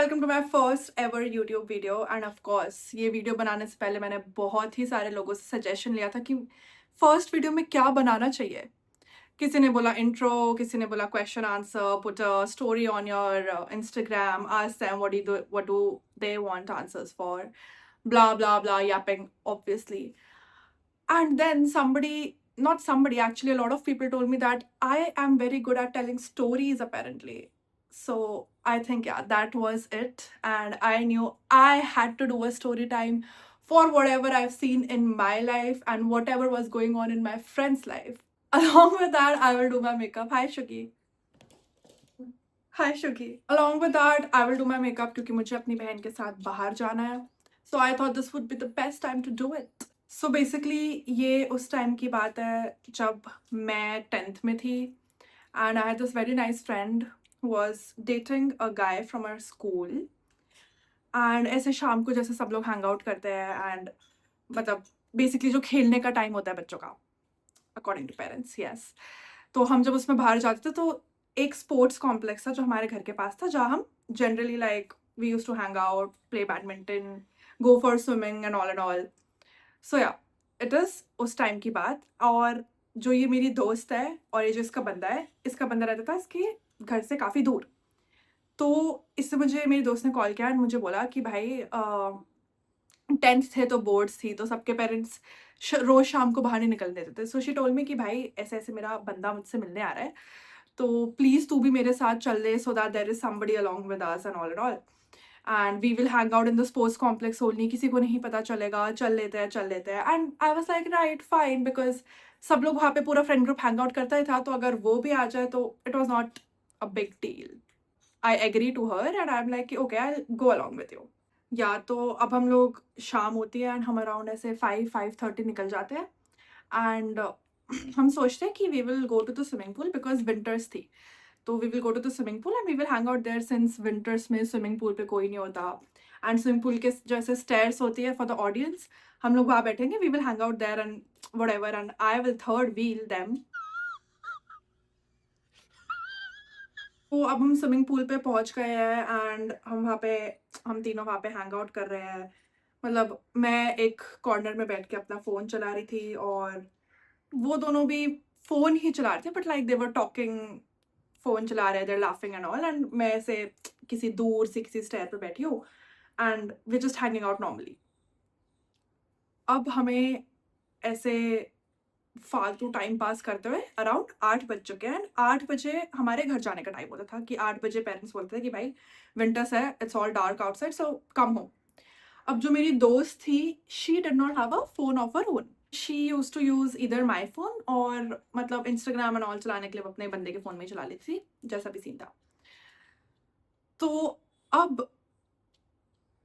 Welcome to my first ever YouTube video and of course ये video बनाने से पहले मैंने बहुत ही सारे लोगों से सजेशन लिया था कि फर्स्ट वीडियो में क्या बनाना चाहिए। किसी ने बोला इंट्रो, किसी ने बोला question answer, put a story on your Instagram, ask them what do they want answers for, blah blah blah, yapping obviously. And then not somebody, actually a lot of people told me that I am very good at telling stories apparently. So I think, yeah, that was it, and I knew I had to do a story time for whatever I've seen in my life and whatever was going on in my friend's life. Along with that, I will do my makeup. Hi Shuki. Hi Shuki. Along with that, I will do my makeup क्योंकि मुझे अपनी बहन के साथ बाहर जाना है. So I thought this would be the best time to do it. So basically ये उस टाइम की बात है जब मैं 10th में थी, and I had this very nice friend who was dating a guy from our school. And ऐसे शाम को जैसे सब लोग हैंग आउट करते हैं एंड मतलब बेसिकली जो खेलने का टाइम होता है बच्चों का, अकॉर्डिंग टू पेरेंट्स, यस, तो हम जब उसमें बाहर जाते थे तो एक स्पोर्ट्स कॉम्प्लेक्स था जो हमारे घर के पास था, जहाँ हम generally like we use to hang out, play badminton, go for swimming and all. So yeah, it is उस टाइम की बात. और जो ये मेरी दोस्त है और ये जो इसका बंदा है, इसका बंदा रहता था इसके घर से काफ़ी दूर. तो इससे मुझे मेरी दोस्त ने कॉल किया और मुझे बोला कि भाई 10th थे तो बोर्ड्स थी, तो सबके पेरेंट्स रोज़ शाम को बाहर नहीं निकलने देते थे. सो शी टोल्ड मी कि भाई ऐसे ऐसे मेरा बंदा मुझसे मिलने आ रहा है, तो प्लीज़ तू भी मेरे साथ चल दे, so that there is somebody along with us and all. And we will hang out in the sports complex only, किसी को नहीं पता चलेगा, चल लेते हैं. And I was like right fine, because सब लोग वहाँ पे पूरा फ्रेंड ग्रुप हैंग आउट करता ही था, तो अगर वो भी आ जाए तो it was not a big deal. I agree to her and I am like okay, I go along with you. या तो अब हम लोग शाम होती है एंड हम अराउंड ऐसे 5:30 निकल जाते हैं एंड हम सोचते हैं कि we will go to the swimming pool because winters थी, तो we will go to the swimming pool and we will hang out there since winters में स्विमिंग पूल पे कोई नहीं होता एंड स्विमिंग पूल के जैसे स्टेयर्स होती है फॉर द ऑडियंस, हम लोग वहाँ बैठेंगे, we will hang out there and whatever, and I will third wheel them. तो अब हम स्विमिंग पूल पे पहुंच गए हैं एंड हम तीनों वहाँ पे हैंग आउट कर रहे हैं. मतलब मैं एक कॉर्नर में बैठ के अपना फ़ोन चला रही थी और वो दोनों भी फ़ोन ही चला रहे थे, but like they were talking, phone चला रहे थे, लाफिंग एंड ऑल, एंड मैं ऐसे किसी दूर से किसी स्टेयर पे बैठी हूँ and we just hanging out normally. अब हमें ऐसे फालतू टाइम पास करते हुए अराउंड 8 बज चुके हैं एंड 8 बजे हमारे घर जाने का टाइम होता था कि 8 बजे पेरेंट्स बोलते थे कि भाई विंटर्स है, it's all dark outside, so come home. अब जो मेरी दोस्त थी, she did not have a phone of her own. She use to use इधर माई फोन और मतलब इंस्टाग्राम एंड ऑल चलाने के लिए वो अपने बंदे के फोन में ही चला लेती थी, जैसा भी सीन था. तो अब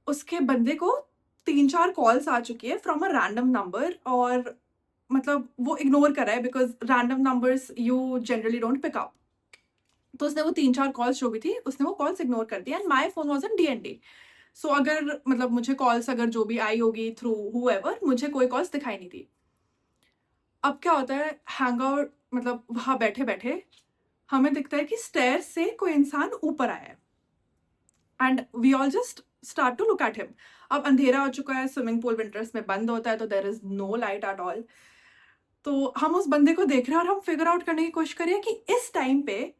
उसके बंदे को 3-4 कॉल्स आ चुकी है फ्रॉम अ रैंडम नंबर और मतलब वो इग्नोर कर रहा है because random numbers you generally don't pick up. तो उसने वो 3-4 कॉल्स जो भी थी उसने वो कॉल्स इग्नोर कर दिया and my phone was in DND. सो अगर मतलब मुझे कॉल्स अगर जो भी आई होगी थ्रू हुएवर, मुझे कोई कॉल्स दिखाई नहीं थी. अब क्या होता है, हैंग आउट मतलब वहाँ बैठे बैठे हमें दिखता है कि स्टेयर से कोई इंसान ऊपर आया है and we all just start to look at him. अब अंधेरा हो चुका है, स्विमिंग पूल विंटर्स में बंद होता है तो there is no light at all. तो हम उस बंदे को देख रहे हैं और हम फिगर आउट करने की कोशिश कर रहे हैं कि इस टाइम पे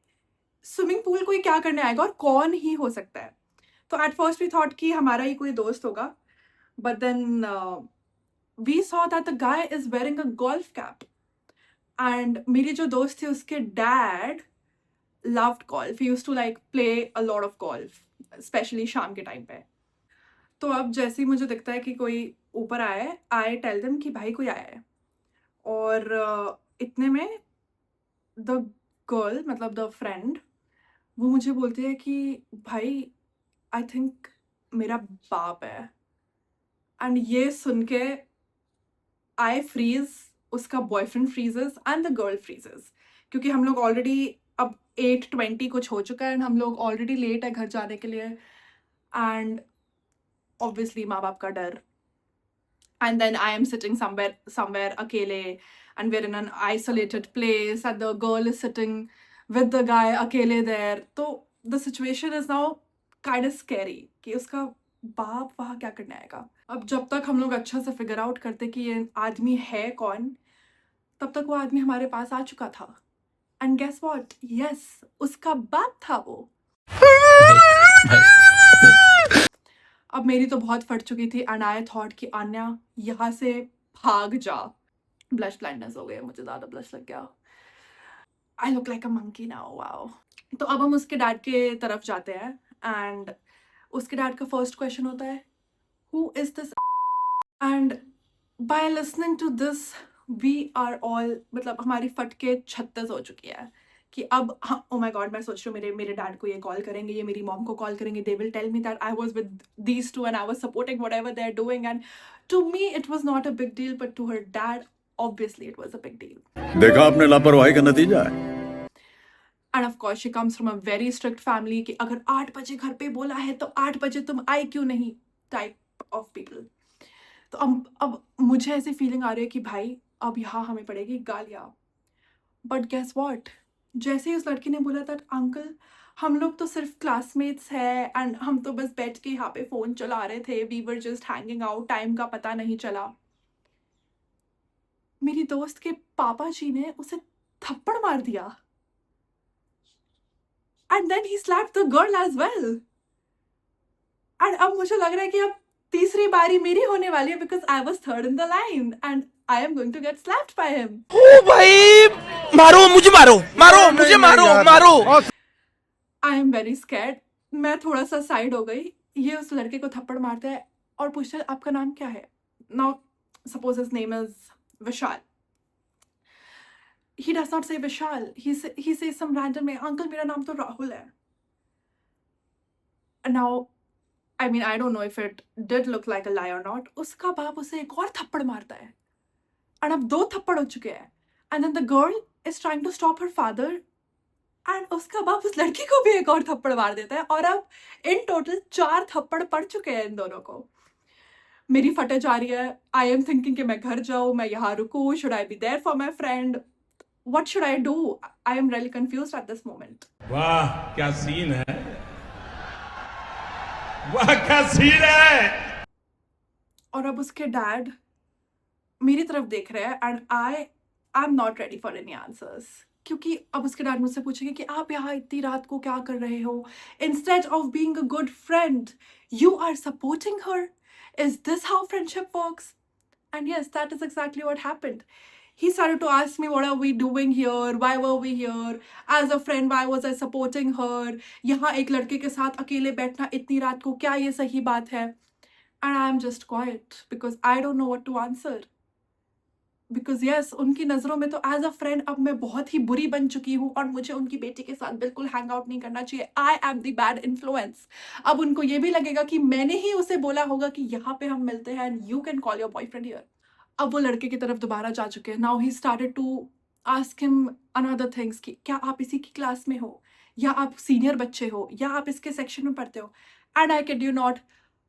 स्विमिंग पूल कोई क्या करने आएगा और कौन ही हो सकता है. तो एट फर्स्ट वी थॉट कि हमारा ही कोई दोस्त होगा, but then we saw that the guy is wearing a golf cap and मेरी जो दोस्त थी उसके dad loved golf. He used to like play a lot of golf, especially शाम के टाइम पे. तो अब जैसे ही मुझे दिखता है कि कोई ऊपर आया है, I tell them कि भाई कोई आया है. और इतने में द गर्ल मतलब द फ्रेंड वो मुझे बोलती है कि भाई आई थिंक मेरा बाप है. एंड ये सुन के आई फ्रीज, उसका boyfriend freezes and the girl freezes, क्योंकि हम लोग ऑलरेडी अब 8:20 कुछ हो चुका है एंड हम लोग ऑलरेडी लेट है घर जाने के लिए एंड ऑब्वियसली माँ बाप का डर. And then I am sitting somewhere अकेले and we're in an isolated place and the girl is sitting with the guy akele there. So the situation is now kind of scary कि उसका बाप वहाँ क्या करने आएगा। अब जब तक हम लोग अच्छा से फिगर आउट करते कि ये आदमी है कौन, तब तक वो आदमी हमारे पास आ चुका था। एंड गेस व्हाट, यस, उसका बाप था वो। अब मेरी तो बहुत फट चुकी थी एंड आई थॉट कि अन्या यहाँ से भाग जा। ब्लश ब्लाइंडनेस हो गया, मुझे ज़्यादा ब्लश लग गया। I look like a monkey now, wow. तो अब हम उसके डैड के तरफ जाते हैं एंड उसके डैड का फर्स्ट क्वेश्चन होता है, who is this? And by listening to this we are all, मतलब हमारी फट के 36 हो चुकी है कि अब ओ माय गॉड, मैं सोच रही हूँ मेरे डैड को ये कॉल करेंगे, ये मेरी मॉम को कॉल करेंगे, they will tell me that I was with these two and I was supporting whatever they are doing, and to me it was not a big deal but to her dad obviously it was a big deal. देखा आपने लापरवाही का नतीजा है। And of course she comes from a very strict family कि अगर 8 बजे घर पे बोला है तो 8 बजे तुम आए क्यों नहीं, टाइप ऑफ पीपल। तो अब मुझे ऐसी फीलिंग आ रही है कि भाई अब यहाँ हमें पड़ेगी गालियाँ। बट गेस व्हाट, जैसे ही उस लड़की ने बोला था अंकल हम लोग तो सिर्फ क्लासमेट्स हैं एंड हम तो बस बैठ के यहाँ पे फ़ोन चला रहे थे, we were just hanging out, time का पता नहीं चला, मेरी दोस्त के पापा जी ने उसे थप्पड़ मार दिया and then he slapped the girl as well. And अब मुझे लग रहा है कि अब तीसरी बारी मेरी होने वाली है because I was third in the line and I am going to get slapped by him. ओ भाई, मारो मुझे, मारो मुझे, मारो। I am very scared. मैं थोड़ा सा साइड हो गई, ये उस लड़के को थप्पड़ मारता है और पूछता है आपका नाम क्या है। Now suppose his name is Vishal, he does not say Vishal, he says some random name, uncle मेरा नाम तो राहुल है। now I mean I don't know if it did look like a lie or not, उसका बाप उसे एक और थप्पड़ मारता है एंड अब 2 थप्पड़ हो चुके हैं and then the girl is trying to stop her father and उसका बाप उस लड़की को भी एक और थप्पड़ मार देता है और अब इन टोटल 4 थप्पड़ पड़ चुके हैं इन दोनों को। मेरी फटे जा रही है, आई एम थिंकिंग कि मैं घर जाऊँ, मैं यहाँ रुकूँ, should I be there for my friend, what should I do? I am really confused at this moment. वाह क्या सीन है, वाह क्या सीन है। और अब उसके डैड मेरी तरफ देख रहे हैं and I am not ready for any answers, क्योंकि अब उसके डैड मुझसे पूछेंगे कि आप यहाँ इतनी रात को क्या कर रहे हो, instead of being a good friend you are supporting her, is this how friendship works? And yes, that is exactly what happened. He started to ask me, what are we doing here? Why were we here? As a friend, why was I supporting her? यहाँ एक लड़के के साथ अकेले बैठना इतनी रात को, क्या ये सही बात है? And I am just quiet because I don't know what to answer. Because yes, उनकी नज़रों में तो as a friend अब मैं बहुत ही बुरी बन चुकी हूँ और मुझे उनकी बेटी के साथ बिल्कुल हैंग आउट नहीं करना चाहिए। I am the bad influence. अब उनको ये भी लगेगा कि मैंने ही उसे बोला होगा कि यहाँ पे हम मिलते हैं and you can call your boyfriend here. अब वो लड़के की तरफ दोबारा जा चुके हैं। Now he started to ask him another things कि क्या आप इसी की क्लास में हो, या आप सीनियर बच्चे हो, या आप इसके सेक्शन में पढ़ते हो। And I can do not,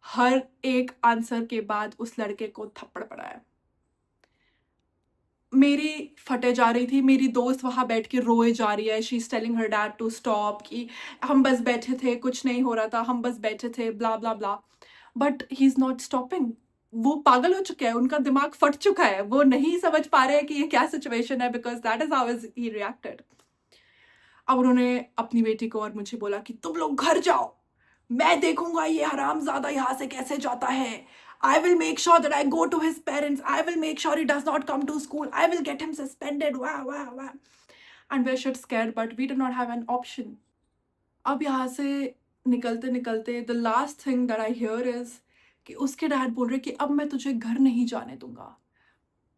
हर एक आंसर के बाद उस लड़के को थप्पड़ पड़ा है। मेरी फटे जा रही थी, मेरी दोस्त वहाँ बैठ के रोए जा रही है, she is telling her dad to stop कि हम बस बैठे थे, कुछ नहीं हो रहा था, हम बस बैठे थे, blah blah blah, but he is not stopping. वो पागल हो चुके हैं, उनका दिमाग फट चुका है, वो नहीं समझ पा रहे हैं कि ये क्या सिचुएशन है, because that is how is he reacted. अब उन्होंने अपनी बेटी को और मुझे बोला कि तुम लोग घर जाओ, मैं देखूंगा ये हरामजादा यहाँ से कैसे जाता है। I will make sure that I go to his parents. I will make sure he does not come to school. I will get him suspended. Wow, wow, wow. And we're shit scared, but we do not have an option. अब यहाँ से निकलते निकलते the last thing that I hear is कि उसके dad बोल रहे कि अब मैं तुझे घर नहीं जाने दूंगा।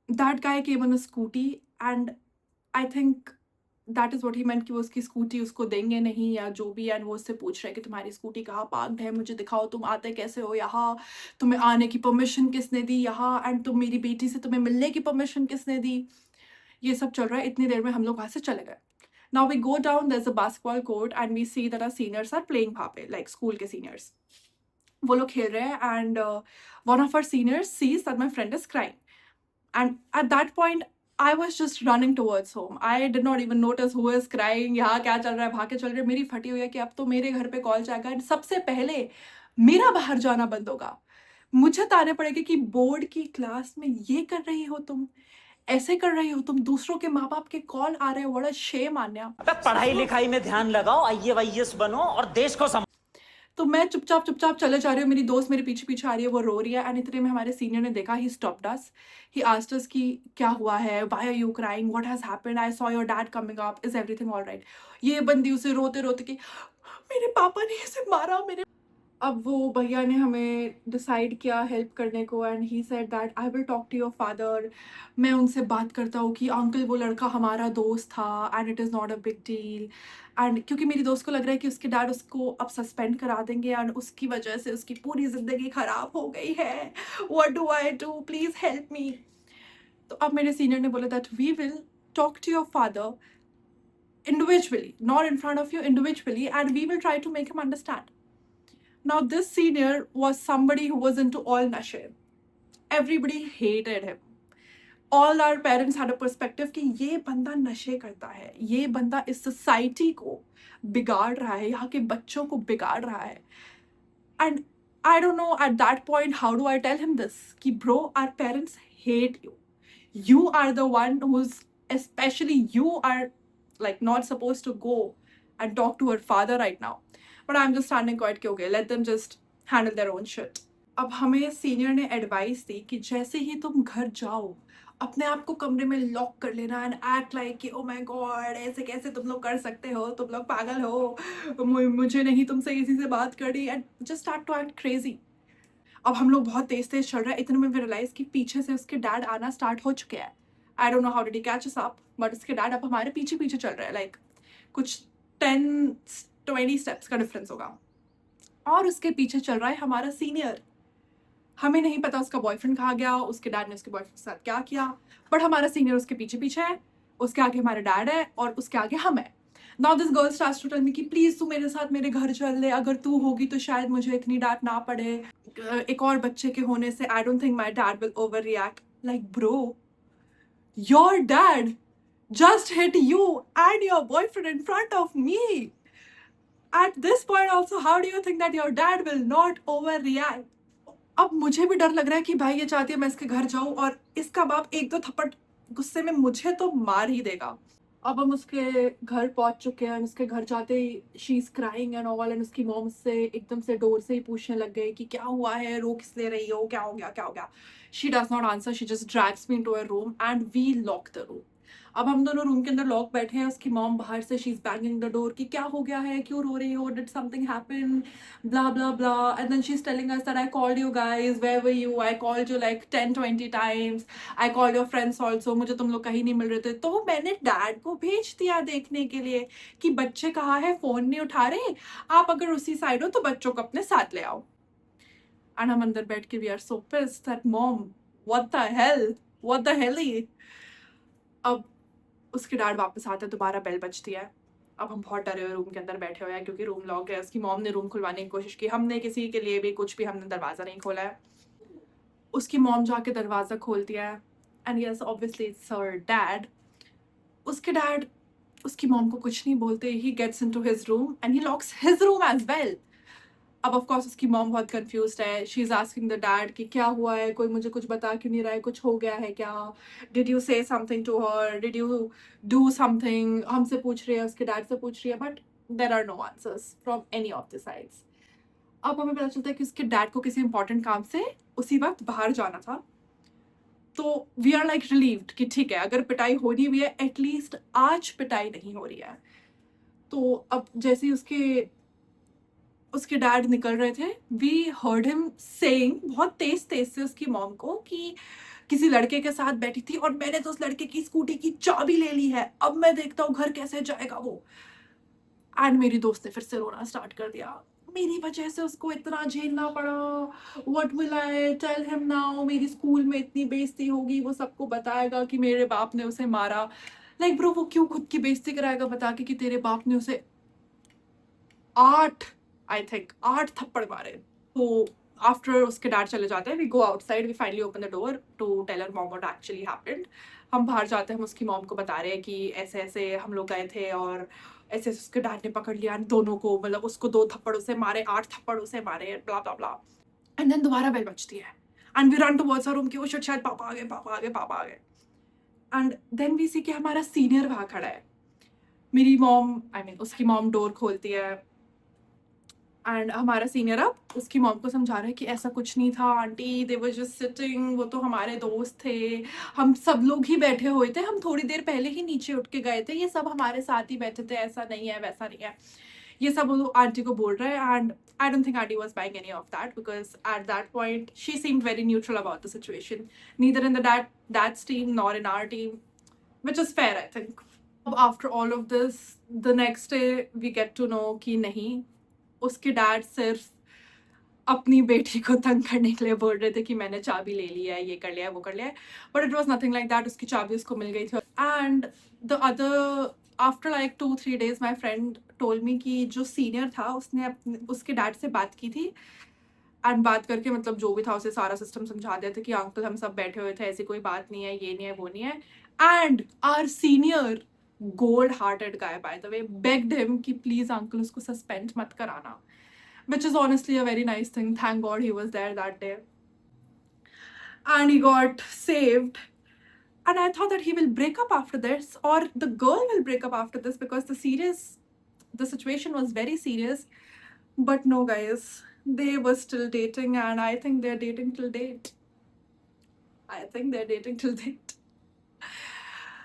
That guy came on a scooty and I think that is what he meant कि वो उसकी स्कूटी उसको देंगे नहीं या जो भी, एंड वो उससे पूछ रहे हैं कि तुम्हारी स्कूटी कहाँ पार्क्ड है, मुझे दिखाओ, तुम आते कैसे हो यहाँ, तुम्हें आने की परमिशन किसने दी यहाँ, एंड तुम मेरी बेटी से तुम्हें मिलने की परमिशन किसने दी। ये सब चल रहा है। इतनी देर में हम लोग वहाँ से चले गए। Now we go down, there is a basketball court and we see that our seniors are playing वहाँ पे, लाइक स्कूल के सीनियर्स, वो लोग खेल रहे हैं and one of our seniors sees that my friend is crying, and at that point I was just running towards home. I did not even notice who is crying, यहाँ क्या चल रहा है, भाग के चल रही है। मेरी फटी हुई है कि अब तो मेरे घर पे कॉल जाएगा एंड सबसे पहले मेरा बाहर जाना बंद होगा। मुझे ताने पड़ेंगे कि बोर्ड की क्लास में ये कर रही हो तुम, ऐसे कर रही हो तुम, दूसरों के माँ बाप के कॉल आ रहे हैं, व्हाट अ शेम आन्या। अबे पढ़ाई लिखाई में ध्यान लगाओ, आईएएस बनो और देश को तो मैं चुपचाप चुपचाप चले जा रही हूँ, मेरी दोस्त मेरे पीछे पीछे आ रही है, वो रो रही है एंड इतने में हमारे सीनियर ने देखा, he stopped us, he asked us कि क्या हुआ है, why are you crying, what has happened, I saw your dad coming up, is everything alright. ये बंदी उसे रोते रोते कि मेरे पापा ने इसे मारा, मेरे। अब वो भैया ने हमें डिसाइड किया हेल्प करने को and he said that I will talk to your father. मैं उनसे बात करता हूँ कि अंकल वो लड़का हमारा दोस्त था and it is not a big deal. And क्योंकि मेरी दोस्त को लग रहा है कि उसके डैड उसको अब सस्पेंड करा देंगे एंड उसकी वजह से उसकी पूरी ज़िंदगी ख़राब हो गई है, what do I do, please help me. तो अब मेरे सीनियर ने बोला that we will talk to your father individually, not in front of you, individually, and we will try to make him understand. Now, this senior was somebody who was into all nashe. Everybody hated him. All our parents had a perspective कि ये बंदा नशे करता है, ये बंदा इस society को बिगाड़ रहा है, यहाँ के बच्चों को बिगाड़ रहा है। And I don't know at that point how do I tell him this कि bro, our parents hate you. You are the one who's, especially you are like not supposed to go and talk to her father right now. But I'm just standing quiet कि okay, let them just handle their own shit. अब हमें senior ने advice दी कि जैसे ही तुम घर जाओ अपने आप को कमरे में लॉक कर लेना एंड एक्ट लाइक कि ओ माय गॉड ऐसे कैसे तुम लोग कर सकते हो, तुम लोग पागल हो, मुझे नहीं तुमसे किसी से बात करी, and just start to act crazy. अब हम लोग बहुत तेज तेज चल रहे हैं, इतने में रियलाइज कि पीछे से उसके डैड आना स्टार्ट हो चुके हैं। I don't know how did he catch us up, but उसके डैड अब हमारे पीछे पीछे चल रहे हैं, लाइक कुछ 10-20 स्टेप्स का डिफरेंस होगा। और उसके पीछे चल रहा है हमारा सीनियर। हमें नहीं पता उसका बॉयफ्रेंड कहाँ गया, उसके डैड ने उसके बॉयफ्रेंड के साथ क्या किया, बट हमारा सीनियर उसके पीछे पीछे है, उसके आगे हमारा डैड है और उसके आगे हम है। Now this girl starts to tell me कि प्लीज तू मेरे साथ मेरे घर चल ले, अगर तू होगी तो शायद मुझे इतनी डांट ना पड़े। एक और बच्चे के होने से I don't think my dad will over react. Like bro, your dad just hit you and your boyfriend in front of me. At this point also, how do you think that your dad will not overreact? अब मुझे भी डर लग रहा है कि भाई ये चाहती है मैं इसके घर जाऊं और इसका बाप एक दो थप्पड़ गुस्से में मुझे तो मार ही देगा। अब हम उसके घर पहुंच चुके हैं, उसके घर जाते ही she is crying and all, and उसकी मॉम से एकदम से डोर से ही पूछने लग गए कि क्या हुआ है, रो किस ले रही हो, क्या हो गया क्या हो गया। She does not answer, she just drags me into a room and we lock the room. अब हम दोनों रूम के अंदर लॉक बैठे हैं, उसकी मॉम बाहर से she is banging the door कि क्या हो गया है, क्यों रो रही हो, did something happen, blah blah blah, and then she's telling us that I called you guys, where were you, I called you like 10-20 times, I called your friends also, मुझे तुम लोग कहीं नहीं मिल रहे थे। तो मैंने डैड को भेज दिया देखने के लिए कि बच्चे कहाँ है, फोन नहीं उठा रहे, आप अगर उसी साइड हो तो बच्चों को अपने साथ ले आओ। एंड हम अंदर बैठ के we are so pissed that mom, what the hell, what the hell. अब उसके डैड वापस आते, दोबारा बेल बजती है। अब हम बहुत डरे हुए रूम के अंदर बैठे हुए हैं क्योंकि रूम लॉक है। उसकी मॉम ने रूम खुलवाने की कोशिश की, हमने किसी के लिए भी कुछ भी, हमने दरवाज़ा नहीं खोला है। उसकी मॉम जाके दरवाज़ा खोलती है and yes obviously it's her dad. उसके डैड उसकी मॉम को कुछ नहीं बोलते, he gets into his room and he locks his room as well. अब ऑफ कोर्स उसकी मॉम बहुत कंफ्यूज्ड है, she is asking the dad कि क्या हुआ है, कोई मुझे कुछ बता क्यों नहीं रहा है, कुछ हो गया है क्या, did you say something to her, did you do something, हमसे पूछ रही है, उसके डैड से पूछ रही है, but there are no answers from any of the sides. अब हमें पता चलता है कि उसके डैड को किसी इंपॉर्टेंट काम से उसी वक्त बाहर जाना था। तो वी आर लाइक रिलीव्ड कि ठीक है, अगर पिटाई हो रही हुई है एटलीस्ट आज पिटाई नहीं हो रही है। तो अब जैसे ही उसके डैड निकल रहे थे, वी हर्ड हिम सेइंग बहुत तेज तेज से उसकी मॉम को कि किसी लड़के के साथ बैठी थी और मैंने तो उस लड़के की स्कूटी की चाबी ले ली है, अब मैं देखता हूँ घर कैसे जाएगा वो। एंड मेरी दोस्त ने फिर से रोना स्टार्ट कर दिया, मेरी वजह से उसको इतना झेलना पड़ा, what will I tell him now, मेरी स्कूल में इतनी बेइज्जती होगी, वो सबको बताएगा कि मेरे बाप ने उसे मारा। लाइक ब्रो, वो क्यों खुद की बेइज्जती कराएगा बता के कि तेरे बाप ने उसे 8 थप्पड़ मारे। तो आफ्टर उसके डैड चले जाते हैं, we go outside, we finally open the door to tell her mom what actually happened. हम बाहर जाते हैं, हम उसकी मॉम को बता रहे हैं कि ऐसे-ऐसे हम लोग गए थे और ऐसे-ऐसे उसके डैड ने पकड़ लिया दोनों को, मतलब उसको 2 थप्पड़ उसे मारे, 8 थप्पड़ उसे मारे, blah blah blah. And then दोबारा बेल बजती है and we run towards our room कि ओह शिट, शायद पापा आ गए, पापा आ गए, पापा आ गए। एंड देन वी सी कि हमारा सीनियर वहाँ खड़ा है। मेरी मॉम उसकी मॉम डोर खोलती है एंड हमारा सीनियर अब उसकी मॉम को समझा रहा है कि ऐसा कुछ नहीं था aunty, they were just sitting, वो तो हमारे दोस्त थे, हम सब लोग ही बैठे हुए थे, हम थोड़ी देर पहले ही नीचे उठ के गए थे, ये सब हमारे साथ ही बैठे थे, ऐसा नहीं है, वैसा नहीं है, ये सब वो आंटी को बोल रहा है। And I don't think aunty was buying any of that because at that point she seemed very neutral about the situation, neither in the dad's team nor in our team, which is fair I think. After all of this, the next day we get to know कि नहीं, उसके dad सिर्फ अपनी बेटी को तंग करने के लिए बोल रहे थे कि मैंने चाबी ले ली है, ये कर लिया है, वो कर लिया है, but it was nothing like that. उसकी चाबी उसको मिल गई थी। And the other after like 2-3 days my friend told me कि जो सीनियर था उसने उसके डैड से बात की थी एंड बात करके मतलब जो भी था उसे सारा सिस्टम समझा दिया था कि अंकल हम सब बैठे हुए थे, ऐसी कोई बात नहीं है, ये नहीं है, वो नहीं है। And our senior gold hearted guy by the way begged him कि प्लीज अंकल उसको सस्पेंड मत कराना, which is honestly a very nice thing. Thank God he was there that day. And he got saved. And I thought that he will break up after this, or the girl will break up after this, because the situation was very serious. But no, guys, they were still dating, and I think they're dating till date.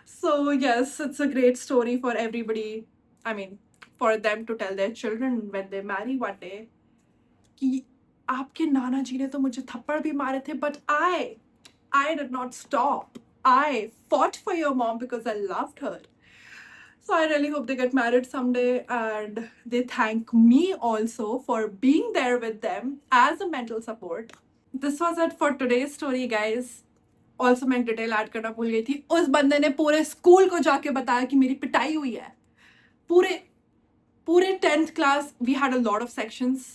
So yes, it's a great story for everybody. I mean, for them to tell their children when they marry one day कि आपके नाना जी ने तो मुझे थप्पड़ भी मारे थे, but I did not stop. I fought for your mom because I loved her. So I really hope they get married someday and they thank me also for being there with them as a mental support. This was it for today's story, guys. Also मैं detail add करना भूल गई थी, उस बंदे ने पूरे school को जाके बताया कि मेरी पिटाई हुई है। पूरे 10th class we had a lot of sections,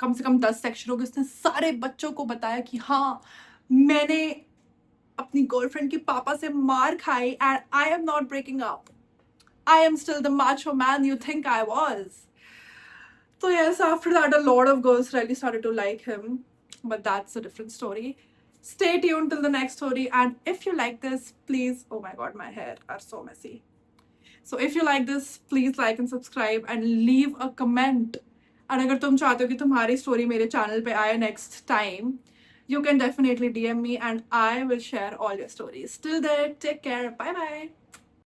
कम से कम 10 सेक्शन हो गए, उसने सारे बच्चों को बताया कि हाँ मैंने अपनी गर्लफ्रेंड के पापा से मार खाई and I am not breaking up, I am still the macho man you think I was. So yes, after that a lot of girls really started to like him, but that's a different story. Stay tuned till the next story, and if you like this, please, oh my god, my hair are so messy. So if you like this, please like and subscribe and leave a comment. And अगर तुम चाहते हो कि तुम्हारी story मेरे channel पे आए next time, you can definitely DM me and I will share all your stories. Till then, take care. Bye bye.